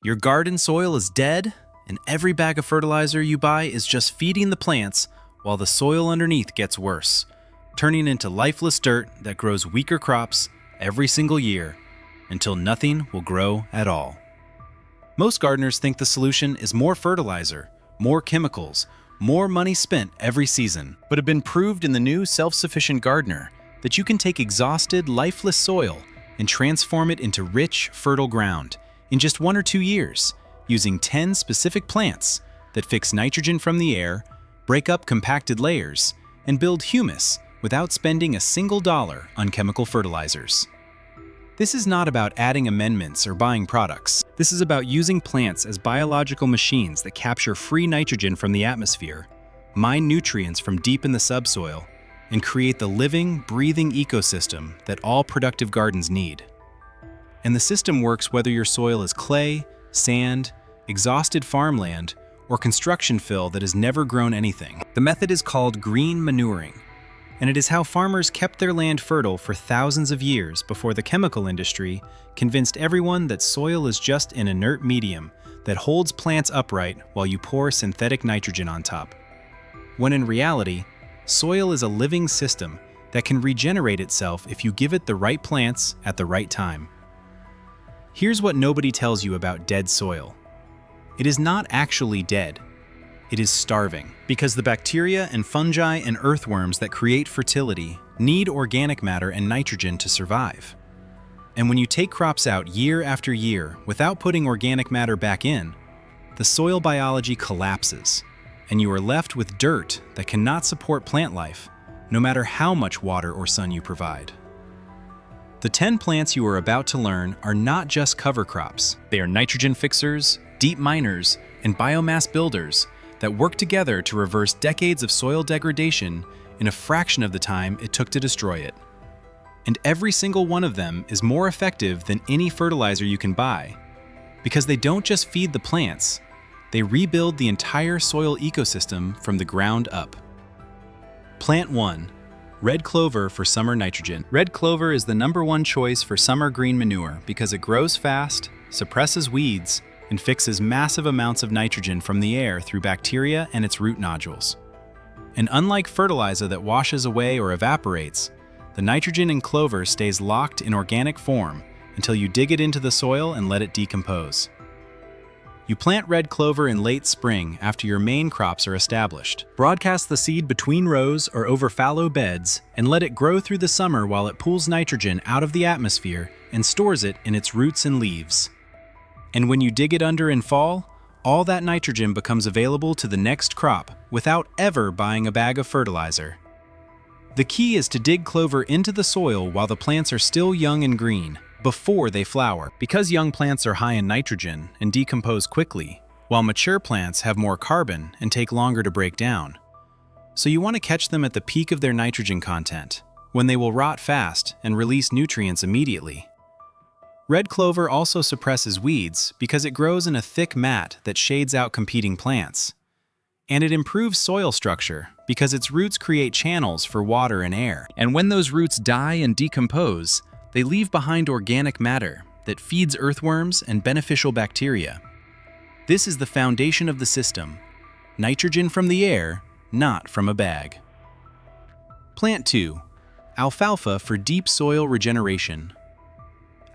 Your garden soil is dead, and every bag of fertilizer you buy is just feeding the plants while the soil underneath gets worse, turning into lifeless dirt that grows weaker crops every single year until nothing will grow at all. Most gardeners think the solution is more fertilizer, more chemicals, more money spent every season, but have been proved in the new Self-Sufficient Gardener that you can take exhausted, lifeless soil and transform it into rich, fertile ground in just 1 or 2 years, using 10 specific plants that fix nitrogen from the air, break up compacted layers, and build humus without spending a single dollar on chemical fertilizers. This is not about adding amendments or buying products. This is about using plants as biological machines that capture free nitrogen from the atmosphere, mine nutrients from deep in the subsoil, and create the living, breathing ecosystem that all productive gardens need. And the system works whether your soil is clay, sand, exhausted farmland, or construction fill that has never grown anything. The method is called green manuring, and it is how farmers kept their land fertile for thousands of years before the chemical industry convinced everyone that soil is just an inert medium that holds plants upright while you pour synthetic nitrogen on top. When in reality, soil is a living system that can regenerate itself if you give it the right plants at the right time. Here's what nobody tells you about dead soil. It is not actually dead. It is starving, because the bacteria and fungi and earthworms that create fertility need organic matter and nitrogen to survive. And when you take crops out year after year without putting organic matter back in, the soil biology collapses, and you are left with dirt that cannot support plant life, no matter how much water or sun you provide. The 10 plants you are about to learn are not just cover crops. They are nitrogen fixers, deep miners, and biomass builders that work together to reverse decades of soil degradation in a fraction of the time it took to destroy it. And every single one of them is more effective than any fertilizer you can buy, because they don't just feed the plants, they rebuild the entire soil ecosystem from the ground up. Plant 1. Red clover for summer nitrogen. Red clover is the #1 choice for summer green manure because it grows fast, suppresses weeds, and fixes massive amounts of nitrogen from the air through bacteria and its root nodules. And unlike fertilizer that washes away or evaporates, the nitrogen in clover stays locked in organic form until you dig it into the soil and let it decompose. You plant red clover in late spring after your main crops are established. Broadcast the seed between rows or over fallow beds and let it grow through the summer while it pulls nitrogen out of the atmosphere and stores it in its roots and leaves. And when you dig it under in fall, all that nitrogen becomes available to the next crop without ever buying a bag of fertilizer. The key is to dig clover into the soil while the plants are still young and green, before they flower. Because young plants are high in nitrogen and decompose quickly, while mature plants have more carbon and take longer to break down. So you want to catch them at the peak of their nitrogen content, when they will rot fast and release nutrients immediately. Red clover also suppresses weeds because it grows in a thick mat that shades out competing plants. And it improves soil structure because its roots create channels for water and air. And when those roots die and decompose, they leave behind organic matter that feeds earthworms and beneficial bacteria. This is the foundation of the system. Nitrogen from the air, not from a bag. Plant 2. Alfalfa for deep soil regeneration.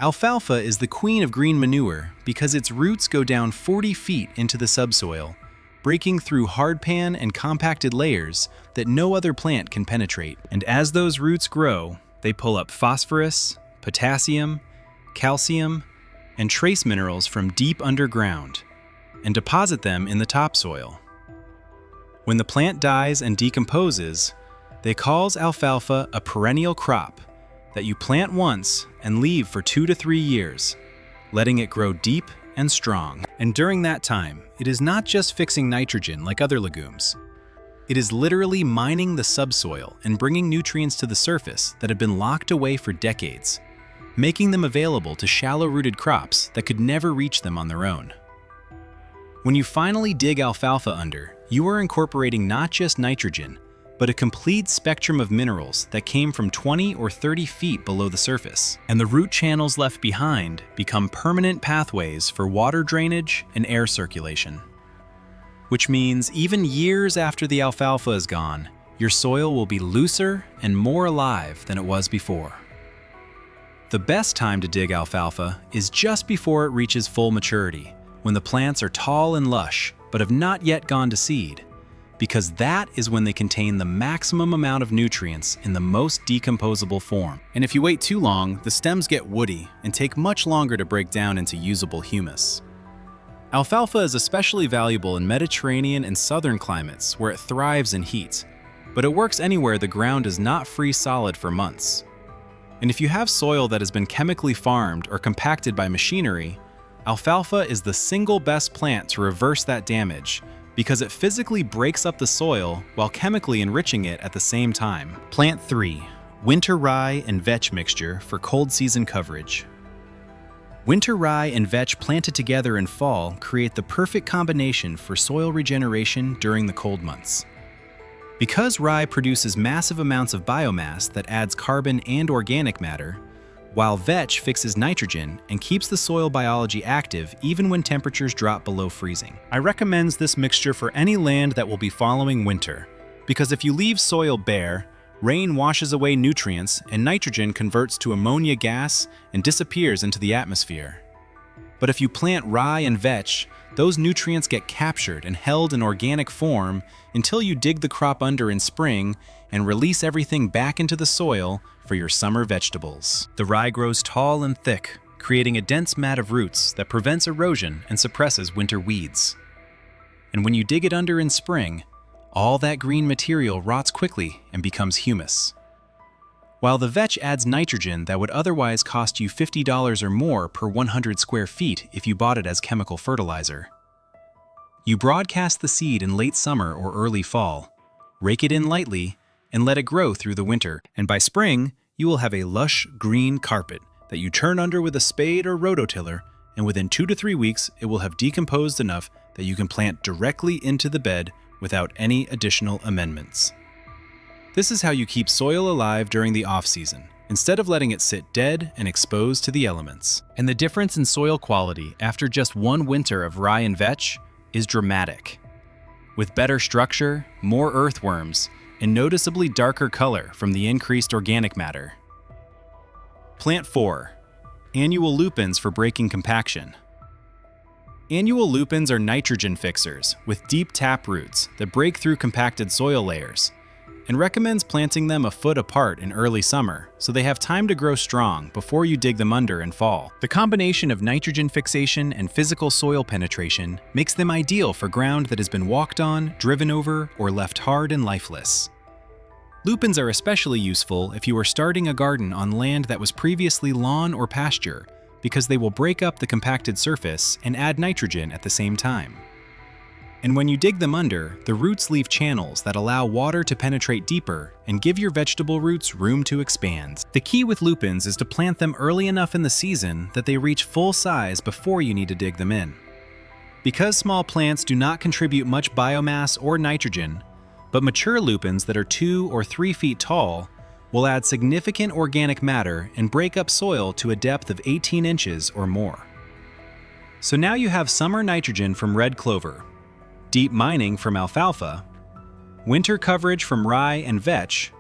Alfalfa is the queen of green manure because its roots go down 40 feet into the subsoil, breaking through hardpan and compacted layers that no other plant can penetrate. And as those roots grow, they pull up phosphorus, potassium, calcium, and trace minerals from deep underground and deposit them in the topsoil. When the plant dies and decomposes, they call alfalfa a perennial crop that you plant once and leave for 2 to 3 years, letting it grow deep and strong. And during that time, it is not just fixing nitrogen like other legumes. It is literally mining the subsoil and bringing nutrients to the surface that have been locked away for decades, making them available to shallow-rooted crops that could never reach them on their own. When you finally dig alfalfa under, you are incorporating not just nitrogen, but a complete spectrum of minerals that came from 20 or 30 feet below the surface. And the root channels left behind become permanent pathways for water drainage and air circulation. Which means even years after the alfalfa is gone, your soil will be looser and more alive than it was before. The best time to dig alfalfa is just before it reaches full maturity, when the plants are tall and lush but have not yet gone to seed, because that is when they contain the maximum amount of nutrients in the most decomposable form. And if you wait too long, the stems get woody and take much longer to break down into usable humus. Alfalfa is especially valuable in Mediterranean and southern climates where it thrives in heat, but it works anywhere the ground is not freeze solid for months. And if you have soil that has been chemically farmed or compacted by machinery, alfalfa is the single best plant to reverse that damage because it physically breaks up the soil while chemically enriching it at the same time. Plant 3. Winter rye and vetch mixture for cold season coverage. Winter rye and vetch planted together in fall create the perfect combination for soil regeneration during the cold months. Because rye produces massive amounts of biomass that adds carbon and organic matter, while vetch fixes nitrogen and keeps the soil biology active even when temperatures drop below freezing. I recommend this mixture for any land that will be following winter, because if you leave soil bare, rain washes away nutrients and nitrogen converts to ammonia gas and disappears into the atmosphere. But if you plant rye and vetch, those nutrients get captured and held in organic form until you dig the crop under in spring and release everything back into the soil for your summer vegetables. The rye grows tall and thick, creating a dense mat of roots that prevents erosion and suppresses winter weeds. And when you dig it under in spring, all that green material rots quickly and becomes humus. While the vetch adds nitrogen that would otherwise cost you $50 or more per 100 square feet if you bought it as chemical fertilizer. You broadcast the seed in late summer or early fall, rake it in lightly, and let it grow through the winter. And by spring, you will have a lush green carpet that you turn under with a spade or rototiller, and within 2 to 3 weeks, it will have decomposed enough that you can plant directly into the bed without any additional amendments. This is how you keep soil alive during the off-season, instead of letting it sit dead and exposed to the elements. And the difference in soil quality after just one winter of rye and vetch is dramatic. With better structure, more earthworms, and noticeably darker color from the increased organic matter. Plant 4. Annual lupins for breaking compaction. Annual lupins are nitrogen fixers with deep tap roots that break through compacted soil layers, and recommends planting them a foot apart in early summer so they have time to grow strong before you dig them under in fall. The combination of nitrogen fixation and physical soil penetration makes them ideal for ground that has been walked on, driven over, or left hard and lifeless. Lupins are especially useful if you are starting a garden on land that was previously lawn or pasture, because they will break up the compacted surface and add nitrogen at the same time. And when you dig them under, the roots leave channels that allow water to penetrate deeper and give your vegetable roots room to expand. The key with lupins is to plant them early enough in the season that they reach full size before you need to dig them in. Because small plants do not contribute much biomass or nitrogen, but mature lupins that are 2 or 3 feet tall will add significant organic matter and break up soil to a depth of 18 inches or more. So now you have summer nitrogen from red clover, deep mining from alfalfa, winter coverage from rye and vetch,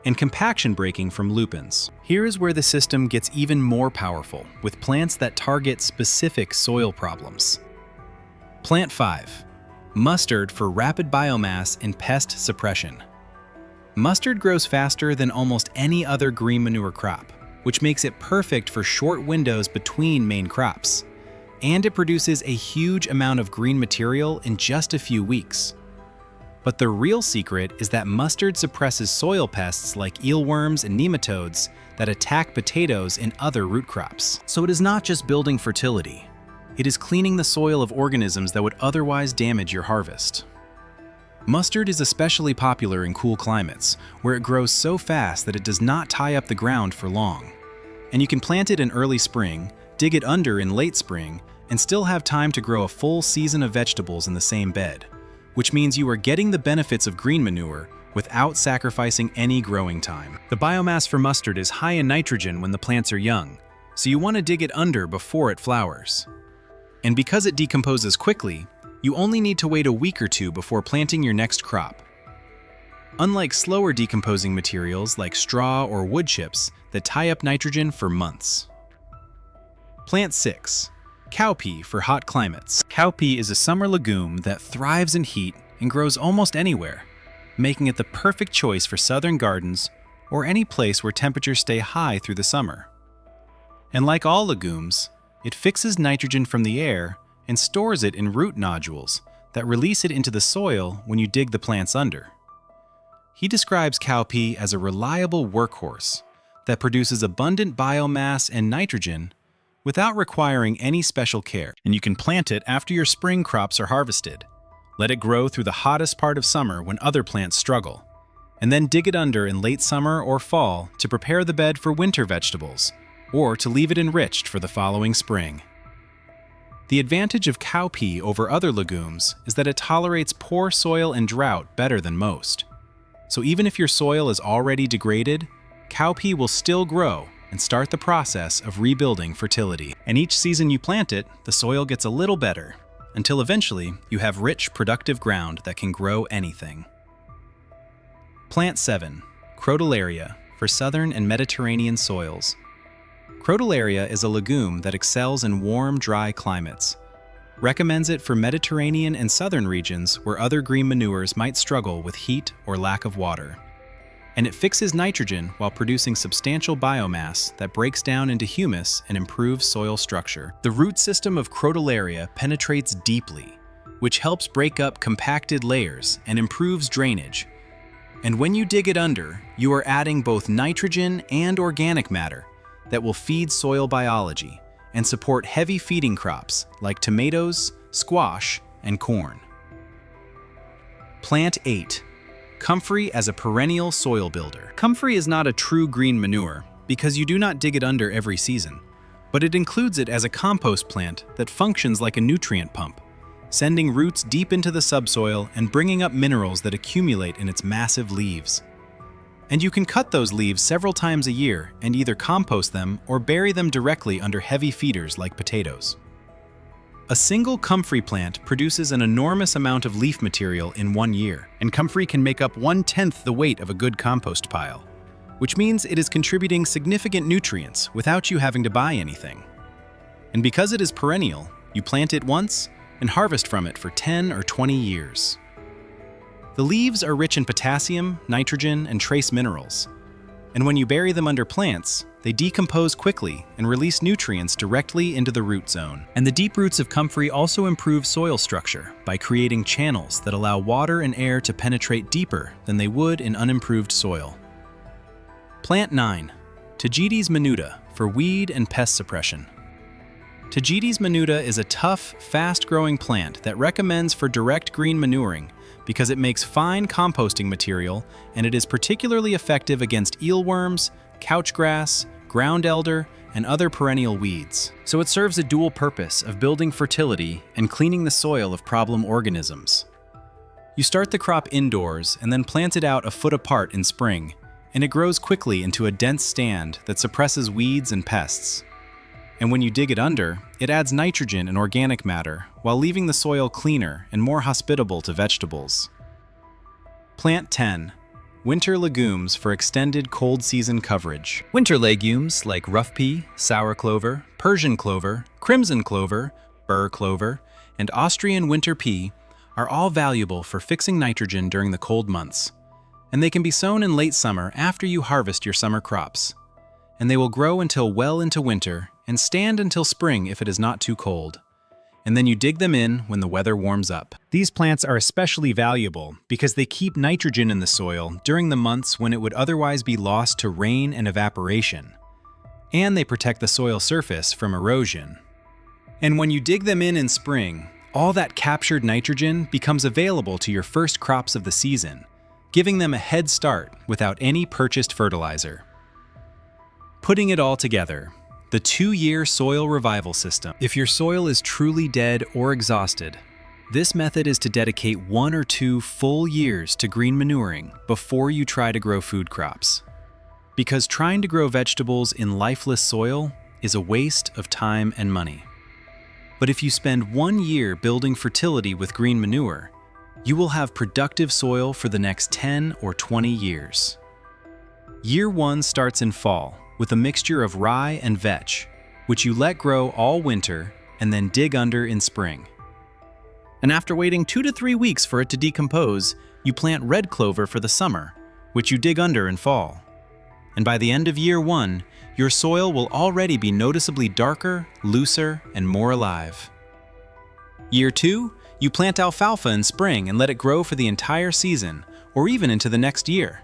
and compaction breaking from lupins. Here is where the system gets even more powerful with plants that target specific soil problems. Plant 5. Mustard for rapid biomass and pest suppression. Mustard grows faster than almost any other green manure crop, which makes it perfect for short windows between main crops. And it produces a huge amount of green material in just a few weeks. But the real secret is that mustard suppresses soil pests like eelworms and nematodes that attack potatoes and other root crops. So it is not just building fertility. It is cleaning the soil of organisms that would otherwise damage your harvest. Mustard is especially popular in cool climates, where it grows so fast that it does not tie up the ground for long. And you can plant it in early spring, dig it under in late spring, and still have time to grow a full season of vegetables in the same bed, which means you are getting the benefits of green manure without sacrificing any growing time. The biomass for mustard is high in nitrogen when the plants are young, so you want to dig it under before it flowers. And because it decomposes quickly, you only need to wait a week or two before planting your next crop. Unlike slower decomposing materials like straw or wood chips that tie up nitrogen for months. Plant 6. Cowpea for hot climates. Cowpea is a summer legume that thrives in heat and grows almost anywhere, making it the perfect choice for southern gardens or any place where temperatures stay high through the summer. And like all legumes, it fixes nitrogen from the air and stores it in root nodules that release it into the soil when you dig the plants under. He describes cowpea as a reliable workhorse that produces abundant biomass and nitrogen without requiring any special care. And you can plant it after your spring crops are harvested. Let it grow through the hottest part of summer when other plants struggle, and then dig it under in late summer or fall to prepare the bed for winter vegetables, or to leave it enriched for the following spring. The advantage of cowpea over other legumes is that it tolerates poor soil and drought better than most. So even if your soil is already degraded, cowpea will still grow and start the process of rebuilding fertility. And each season you plant it, the soil gets a little better, until eventually you have rich, productive ground that can grow anything. Plant 7. Crotalaria for southern and Mediterranean soils. Crotalaria is a legume that excels in warm, dry climates. Recommends it for Mediterranean and southern regions where other green manures might struggle with heat or lack of water. And it fixes nitrogen while producing substantial biomass that breaks down into humus and improves soil structure. The root system of Crotalaria penetrates deeply, which helps break up compacted layers and improves drainage. And when you dig it under, you are adding both nitrogen and organic matter that will feed soil biology and support heavy feeding crops like tomatoes, squash, and corn. Plant 8. Comfrey as a perennial soil builder. Comfrey is not a true green manure because you do not dig it under every season, but it includes it as a compost plant that functions like a nutrient pump, sending roots deep into the subsoil and bringing up minerals that accumulate in its massive leaves. And you can cut those leaves several times a year and either compost them or bury them directly under heavy feeders like potatoes. A single comfrey plant produces an enormous amount of leaf material in 1 year, and comfrey can make up 1/10 the weight of a good compost pile, which means it is contributing significant nutrients without you having to buy anything. And because it is perennial, you plant it once and harvest from it for 10 or 20 years. The leaves are rich in potassium, nitrogen, and trace minerals, and when you bury them under plants, they decompose quickly and release nutrients directly into the root zone. And the deep roots of comfrey also improve soil structure by creating channels that allow water and air to penetrate deeper than they would in unimproved soil. Plant 9. Tagetes minuta for weed and pest suppression. Tagetes minuta is a tough, fast-growing plant that recommends for direct green manuring because it makes fine composting material and it is particularly effective against eelworms, couchgrass, ground elder, and other perennial weeds. So it serves a dual purpose of building fertility and cleaning the soil of problem organisms. You start the crop indoors and then plant it out a foot apart in spring, and it grows quickly into a dense stand that suppresses weeds and pests. And when you dig it under, it adds nitrogen and organic matter while leaving the soil cleaner and more hospitable to vegetables. Plant 10. Winter legumes for extended cold season coverage. Winter legumes like rough pea, sour clover, Persian clover, crimson clover, burr clover, and Austrian winter pea are all valuable for fixing nitrogen during the cold months, and they can be sown in late summer after you harvest your summer crops. And they will grow until well into winter and stand until spring if it is not too cold. And then you dig them in when the weather warms up. These plants are especially valuable because they keep nitrogen in the soil during the months when it would otherwise be lost to rain and evaporation. And they protect the soil surface from erosion. And when you dig them in spring, all that captured nitrogen becomes available to your first crops of the season, giving them a head start without any purchased fertilizer. Putting it all together, the 2-year soil revival system. If your soil is truly dead or exhausted, This method is to dedicate 1 or 2 full years to green manuring before you try to grow food crops. Because trying to grow vegetables in lifeless soil is a waste of time and money. But if you spend 1 year building fertility with green manure, you will have productive soil for the next 10 or 20 years. Year 1 starts in fall with a mixture of rye and vetch, which you let grow all winter and then dig under in spring. And after waiting 2 to 3 weeks for it to decompose, you plant red clover for the summer, which you dig under in fall. And by the end of year 1, your soil will already be noticeably darker, looser, and more alive. Year 2, you plant alfalfa in spring and let it grow for the entire season, or even into the next year.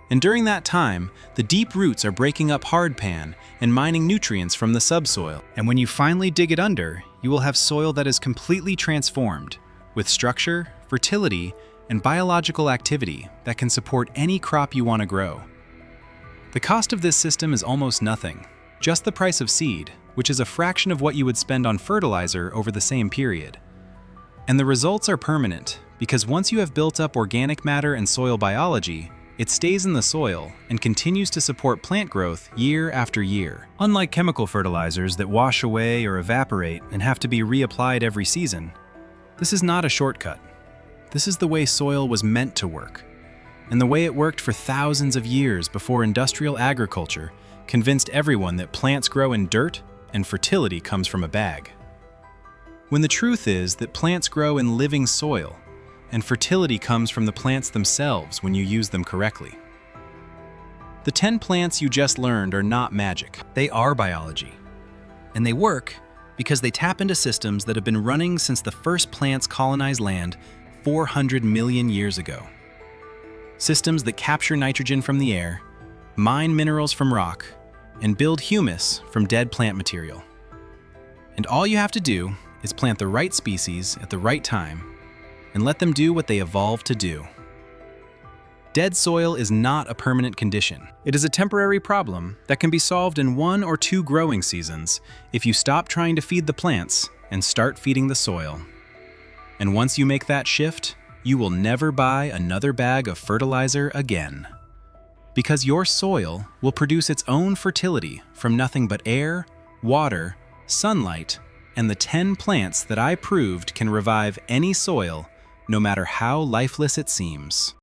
And during that time, the deep roots are breaking up hardpan and mining nutrients from the subsoil. And when you finally dig it under, you will have soil that is completely transformed, with structure, fertility, and biological activity that can support any crop you want to grow. The cost of this system is almost nothing, just the price of seed, which is a fraction of what you would spend on fertilizer over the same period. And the results are permanent, because once you have built up organic matter and soil biology, it stays in the soil and continues to support plant growth year after year. Unlike chemical fertilizers that wash away or evaporate and have to be reapplied every season, this is not a shortcut. This is the way soil was meant to work, and the way it worked for thousands of years before industrial agriculture convinced everyone that plants grow in dirt and fertility comes from a bag. When the truth is that plants grow in living soil, and fertility comes from the plants themselves when you use them correctly. The 10 plants you just learned are not magic. They are biology. And they work because they tap into systems that have been running since the first plants colonized land 400 million years ago. Systems that capture nitrogen from the air, mine minerals from rock, and build humus from dead plant material. And all you have to do is plant the right species at the right time and let them do what they evolved to do. Dead soil is not a permanent condition. It is a temporary problem that can be solved in 1 or 2 growing seasons if you stop trying to feed the plants and start feeding the soil. And once you make that shift, you will never buy another bag of fertilizer again. Because your soil will produce its own fertility from nothing but air, water, sunlight, and the 10 plants that I proved can revive any soil, no matter how lifeless it seems.